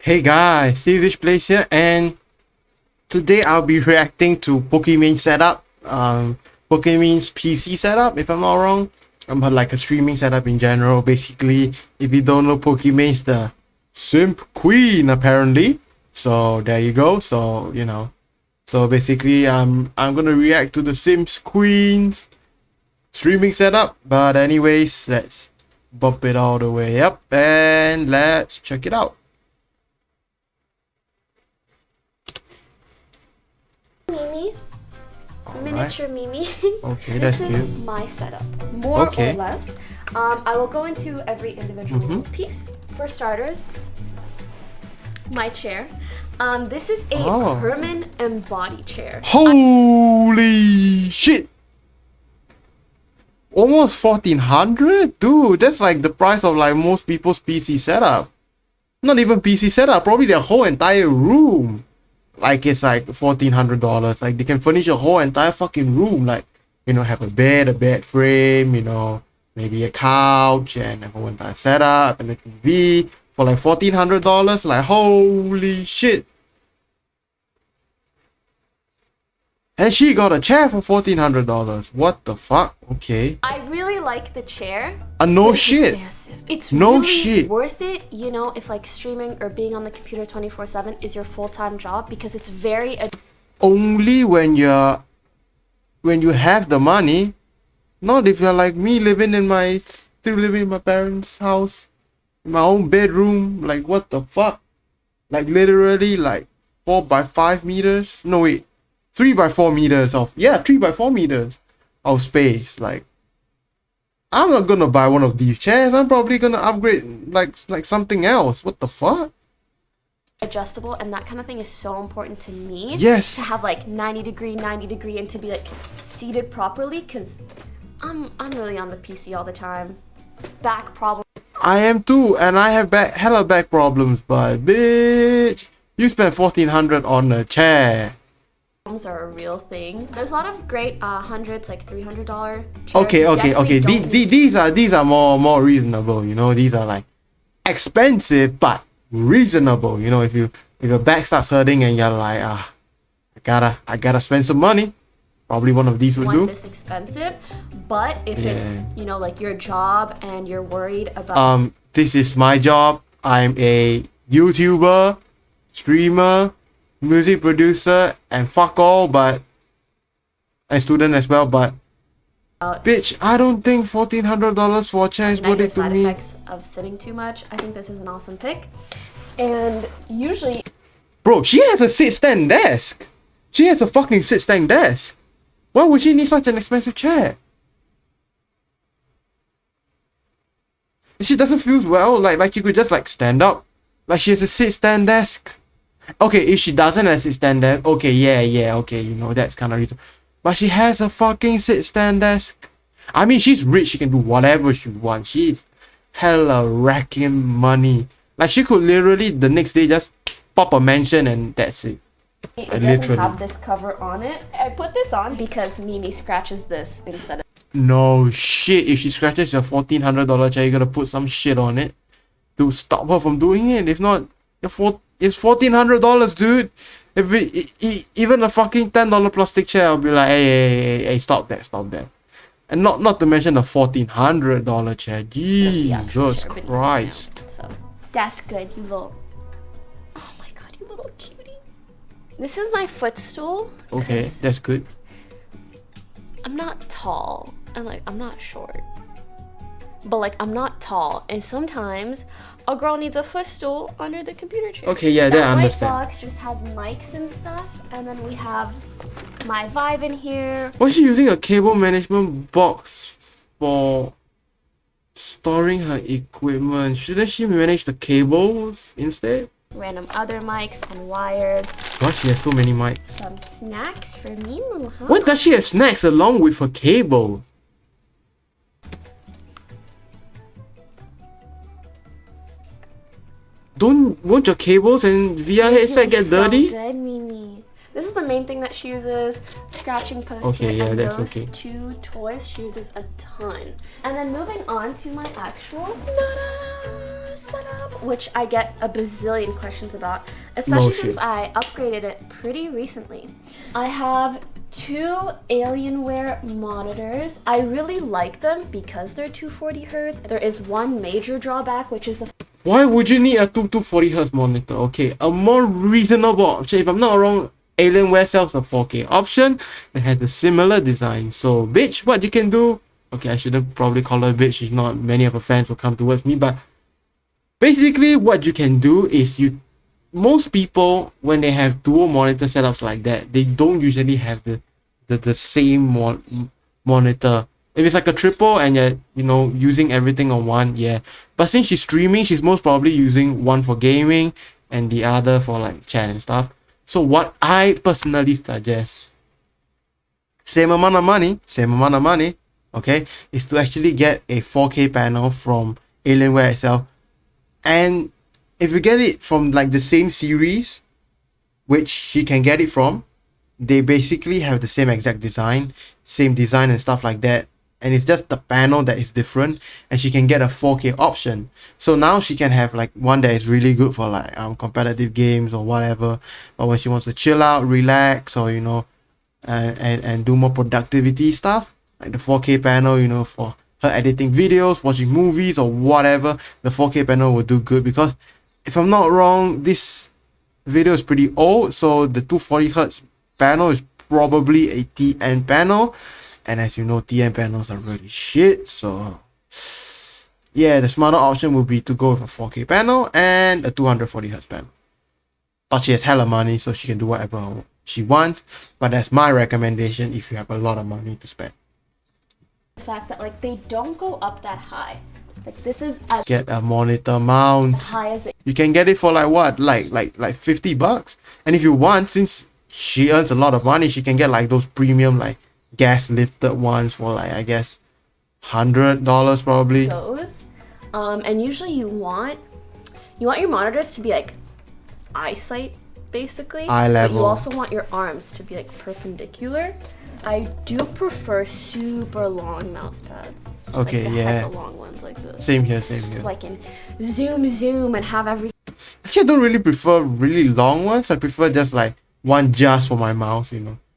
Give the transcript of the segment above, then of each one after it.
Hey guys, Steve Place here, and today I'll be reacting to Pokimaine setup, Pokimaine's PC setup, if I'm not wrong. But like a streaming setup in general. Basically, if you don't know, Pokimaine's the simp queen apparently. So there you go. So so basically, I'm gonna react to the Sims Queen's streaming setup. But anyways, let's bump it all the way up and let's check it out. Mimi, miniature Mimi. Okay, This that's is cute. my setup, more Okay. or less. I will go into every individual little piece. For starters, my chair. This is a Oh. Herman embody chair. Holy shit! Almost 1400? Dude, that's like the price of like most people's PC setup. Not even PC setup, probably their whole entire room. Like it's like $1,400. Like they can furnish a whole entire fucking room. Like, have a bed frame, maybe a couch and a whole entire setup and a TV for like $1,400. Like holy shit. And she got a chair for $1,400. What the fuck? Okay. I really like the chair. No This is shit. massive. It's No really shit. worth it, if like streaming or being on the computer 24/7 is your full-time job, because it's very Only when you have the money. Not if you're like me still living in my parents' house, in my own bedroom. Like what the fuck? Like literally like 4 by 5 meters. No wait, 3 by 4 meters of 3 by 4 meters of space. Like I'm not gonna buy one of these chairs. I'm probably gonna upgrade like something else. What the fuck? adjustable, and that kind of thing is so important to me. Yes. To have like 90 degree, and to be like seated properly, because I'm really on the PC all the time. Back problem. I am too, and I have hella back problems, but bitch, you spent 1400 on a chair. Are a real thing. There's a lot of great hundreds, like $300 chairs. Okay. These are more reasonable. These are like expensive but reasonable. If your back starts hurting and you're like, I gotta spend some money. Probably one of these would do. This expensive, but if it's like your job and you're worried about This is my job. I'm a YouTuber, streamer, music producer, and fuck all, but a student as well. But bitch, I don't think $1,400 for a chair is worth it to side me. effects of sitting too much, I think this is an awesome pick. And usually, Bro, she has a sit-stand desk. She has a fucking sit-stand desk. Why would she need such an expensive chair? She doesn't feel well. Like you could just like stand up. Like she has a sit-stand desk. Okay, if she doesn't have a sit-stand desk, okay, yeah, okay, that's kind of reason. But she has a fucking sit-stand desk. I mean, she's rich. She can do whatever she wants. She's hella racking money. Like she could literally the next day just pop a mansion and that's it. it doesn't have this cover on it. I put this on because Mimi scratches this instead of. No shit. If she scratches your $1,400 chair, you gotta put some shit on it to stop her from doing it. If not, it's $1,400, dude. If even a fucking $10 plastic chair, I'll be like, hey, stop that. And not to mention the $1,400 chair. Jesus Christ. So that's good, you little. Oh my god, you little cutie. This is my footstool. Okay, that's good. I'm not tall. I'm not short. But like I'm not tall, and sometimes a girl needs a footstool under the computer chair. Okay, yeah, that I white understand. box just has mics and stuff, and then we have my Vive in here. Why is she using a cable management box for storing her equipment? Shouldn't she manage the cables instead? Random other mics and wires. Why she has so many mics? Some snacks for Mimu, huh? What does she have snacks along with her cables? Won't your cables and VR headset get dirty? So good, Mimi. This is the main thing that she uses. Scratching post Okay, here, yeah, and that's those okay. two toys she uses a ton. And then moving on to my actual setup. which I get a bazillion questions about, especially shit. since I upgraded it pretty recently. I have 2 Alienware monitors. I really like them because they're 240 hertz. There is one major drawback, which is the Why would you need a 240 Hz monitor? Okay, a more reasonable option, if I'm not wrong, Alienware sells a 4K option that has a similar design. So, bitch, what you can do? Okay, I shouldn't probably call her a bitch, if not many of her fans will come towards me, but basically what you can do is most people, when they have dual monitor setups like that, they don't usually have the same monitor. If it's like a triple and you're using everything on one, yeah. But since she's streaming, she's most probably using one for gaming and the other for like chat and stuff. So what I personally suggest, same amount of money, okay, is to actually get a 4K panel from Alienware itself. And if you get it from like the same series, which she can get it from, they basically have the same exact design, and stuff like that. And it's just the panel that is different, and she can get a 4K option. So now she can have like one that is really good for like competitive games or whatever. But when she wants to chill out, relax, or and do more productivity stuff, like the 4K panel, for her editing videos, watching movies or whatever, the 4K panel will do good. Because if I'm not wrong, this video is pretty old, so the 240 Hz panel is probably a TN panel, and as you know, TN panels are really shit. So yeah, the smarter option would be to go with a 4K panel and a 240 Hz panel. But she has hella money, so she can do whatever she wants, but that's my recommendation if you have a lot of money to spend. the fact that like they don't go up that high. Like this is as Get a monitor mount. high as it You can get it for like what, like $50. And if you want, since she earns a lot of money, she can get like those premium like gas lifted ones for like, I guess, $100 probably. goes. And usually you want your monitors to be like eyesight basically. Eye But level. you also want your arms to be like perpendicular. I do prefer super long mouse pads. Okay, like the yeah. hella long ones like this. Same here. So I can zoom and have everything. Actually, I don't really prefer really long ones. I prefer just like one just for my mouse,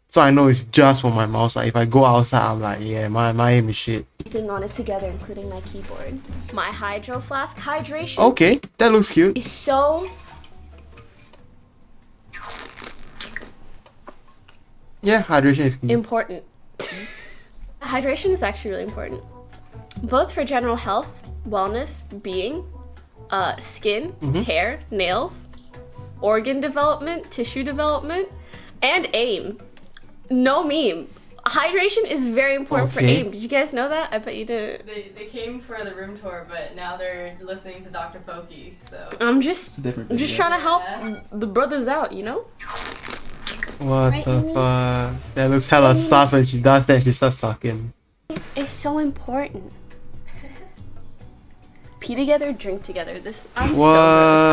So I know it's just for my mouse. Like if I go outside, I'm like, yeah, my aim is shit. On it together, including my keyboard. My hydro flask hydration Okay, that looks cute. is so Yeah, hydration is cute. important. Hydration is actually really important, both for general health, wellness, being, skin, hair, nails, organ development, tissue development, and aim. No meme. Hydration is very important for Okay. aim. Did you guys know that? I bet you didn't. They came for the room tour, but now they're listening to Dr. Pokey, so. I'm just different I'm just video. trying to help the brothers out, What Right, the Amy? fuck? That looks hella sus when she does that. She starts sucking. It's so important. Pee together, drink together. I'm so nervous.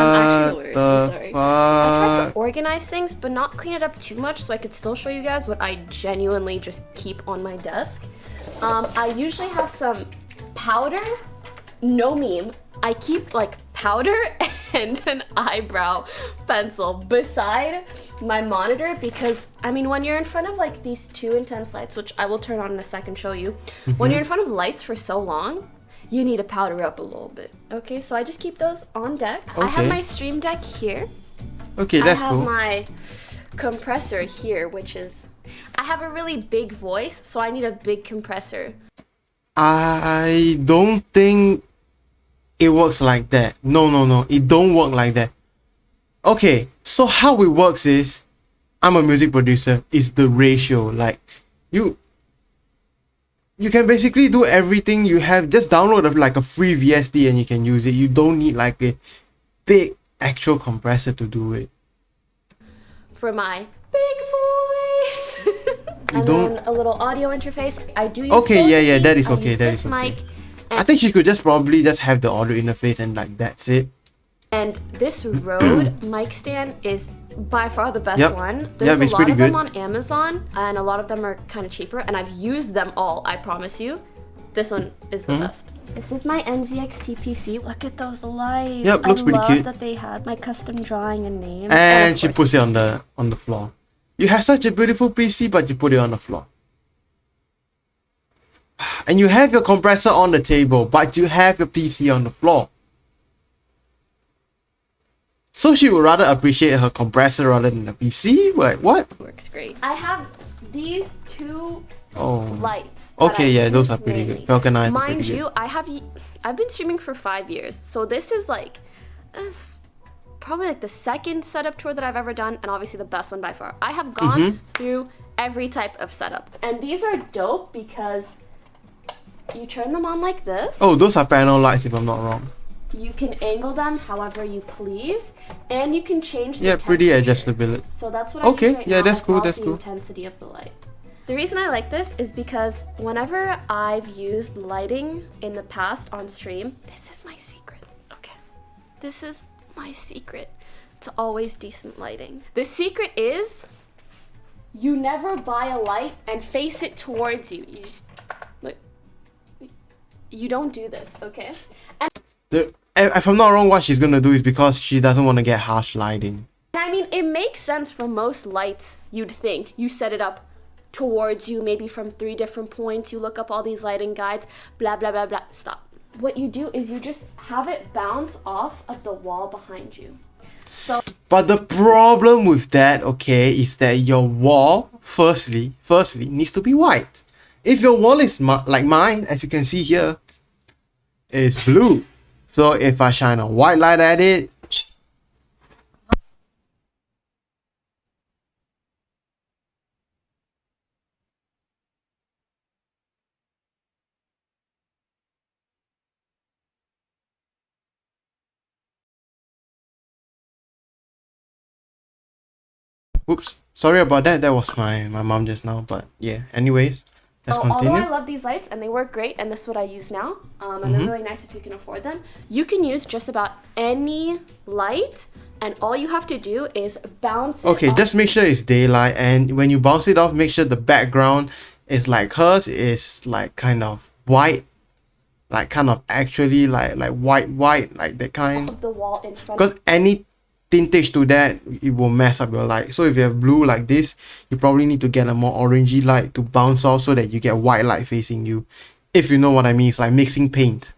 I'm actually What nervous. the I'm sorry. I tried fuck? to organize things, but not clean it up too much so I could still show you guys what I genuinely just keep on my desk. I usually have some powder, no meme. I keep like powder and an eyebrow pencil beside my monitor because, I mean, when you're in front of like these two intense lights, which I will turn on in a second, show you, when you're in front of lights for so long, you need to powder up a little bit. Okay, so I just keep those on deck. I have Okay. my stream deck here. Okay, that's I have cool. my compressor here, which is, I have a really big voice, so I need a big compressor. I don't think it works like that. No. It don't work like that. Okay, so how it works is, I'm a music producer. It's the ratio. Like, you can basically do everything you have. Just download like a free VST and you can use it. You don't need like a big actual compressor to do it. For my big voice. And don't- then a little audio interface. I do use Okay, both yeah, of yeah, that these. is I okay, use that this is okay. mic I think she could just probably just have the audio interface and like that's it. and this Rode mic stand is by far the best Yep. one. Yep, There's it's a lot pretty of them good. on Amazon, and a lot of them are kind of cheaper, and I've used them all, I promise you. This one is the best. This is my NZXT PC. Look at those lights. Yep, looks pretty cute. I love that they had my custom drawing and name. And of she course puts it on PC. the floor. You have such a beautiful PC, but you put it on the floor. And you have your compressor on the table, but you have your PC on the floor. So she would rather appreciate her compressor rather than the PC? Wait, what? Works great. I have these two Oh. lights. that Okay, I yeah, those use are pretty mainly. good. Falcon Eye. Mind you, I've been streaming for 5 years, so this is like probably like the second setup tour that I've ever done, and obviously the best one by far. I have gone through every type of setup, and these are dope because you turn them on like this. Oh, those are panel lights if I'm not wrong. You can angle them however you please, and you can change the Yeah, pretty temperature. adjustability. So that's what Okay, I use right yeah, now, that's as cool, well as that's the cool. intensity of the light. The reason I like this is because whenever I've used lighting in the past on stream, this is my secret, okay? This is my secret to always decent lighting. The secret is you never buy a light and face it towards you. You just, look, you don't do this, okay? And If I'm not wrong, what she's gonna do is because she doesn't want to get harsh lighting. I mean, it makes sense for most lights, you'd think. You set it up towards you, maybe from 3 different points. You look up all these lighting guides, blah, blah, blah, blah. Stop. What you do is you just have it bounce off of the wall behind you. So, But the problem with that, okay, is that your wall, firstly, needs to be white. If your wall is like mine, as you can see here, is blue. So if I shine a white light at it, whoops, sorry about that. That was my mom just now. But yeah, anyways, let's although continue. I love these lights and they work great, and this is what I use now, and they're really nice if you can afford them. You can use just about any light, and all you have to do is bounce it Okay, off. just make sure it's daylight, and when you bounce it off, make sure the background is like hers is like kind of white, like kind of actually like white, like that kind. of the wall in front Because any tintage to that, it will mess up your light. So if you have blue like this, you probably need to get a more orangey light to bounce off so that you get white light facing you. If you know what I mean, it's like mixing paint.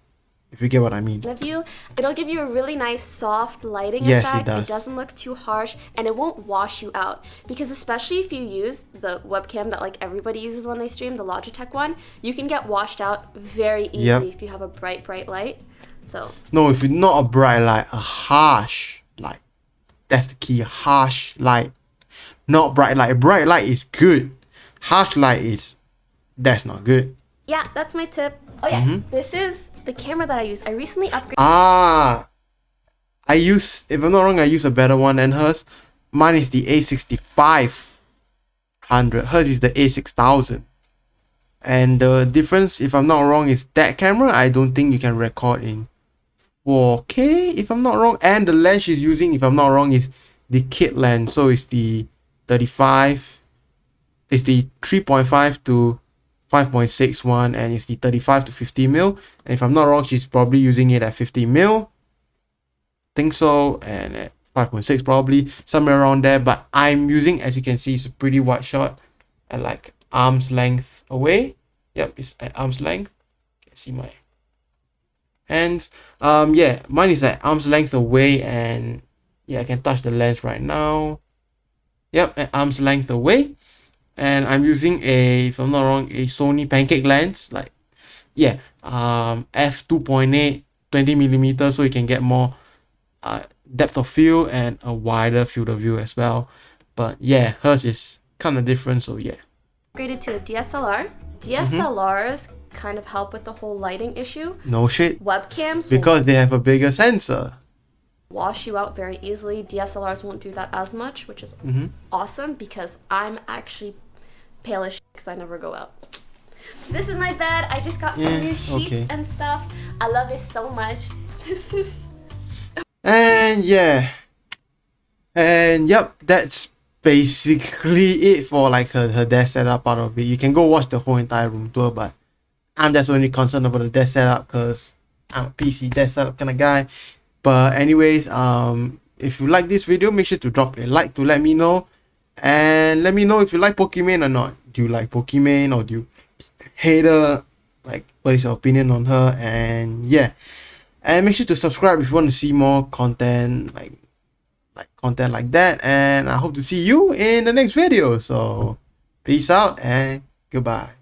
If you get what I mean. of you. It'll give you a really nice soft lighting Yes, it effect. does. Doesn't look too harsh, and it won't wash you out. Because especially if you use the webcam that like everybody uses when they stream, the Logitech one, you can get washed out very easily if you have a bright light. So No, if it's not a bright light, a harsh light. That's the key. Harsh light. Not bright light. Bright light is good. Harsh light that's not good. yeah, that's my tip. Oh yeah, this is the camera that I use. I recently upgraded. Ah, if I'm not wrong, I use a better one than hers. Mine is the A6500. Hers is the A6000. And the difference, if I'm not wrong, is that camera, I don't think you can record in 4K, if I'm not wrong. And the lens she's using, if I'm not wrong, is the kit lens. So it's the 35, it's the 3.5 to 5.61, and it's the 35 to 50 mil. And if I'm not wrong, she's probably using it at 50 mil. Think so, and at 5.6 probably somewhere around there. But I'm using, as you can see, it's a pretty wide shot at like arm's length away. Yep, it's at arm's length. You can see my hands. Yeah, mine is at arm's length away, and yeah, I can touch the lens right now. Yep, at arm's length away. And I'm using if I'm not wrong, a Sony pancake lens, like yeah, f2.8 20mm, so you can get more depth of field and a wider field of view as well. But yeah, hers is kind of different, so yeah. Upgraded to a DSLR. DSLRs kind of help with the whole lighting issue. No shit, Webcams will because they have a bigger sensor. wash you out very easily. DSLRs won't do that as much, which is awesome because I'm actually pale as shit because I never go out. This is my bed. I just got some Yeah, new sheets okay. and stuff. I love it so much. This is And yeah, and yep, that's basically it for like her desk setup part of it. You can go watch the whole entire room tour, but I'm just only concerned about the desk setup because I'm a PC desk setup kind of guy. But anyways, if you like this video, make sure to drop a like to let me know. And let me know if you like Pokimaine or not. Do you like Pokimaine or do you hate her? Like, what is your opinion on her? And yeah. And make sure to subscribe if you want to see more content like content like that. And I hope to see you in the next video. So peace out and goodbye.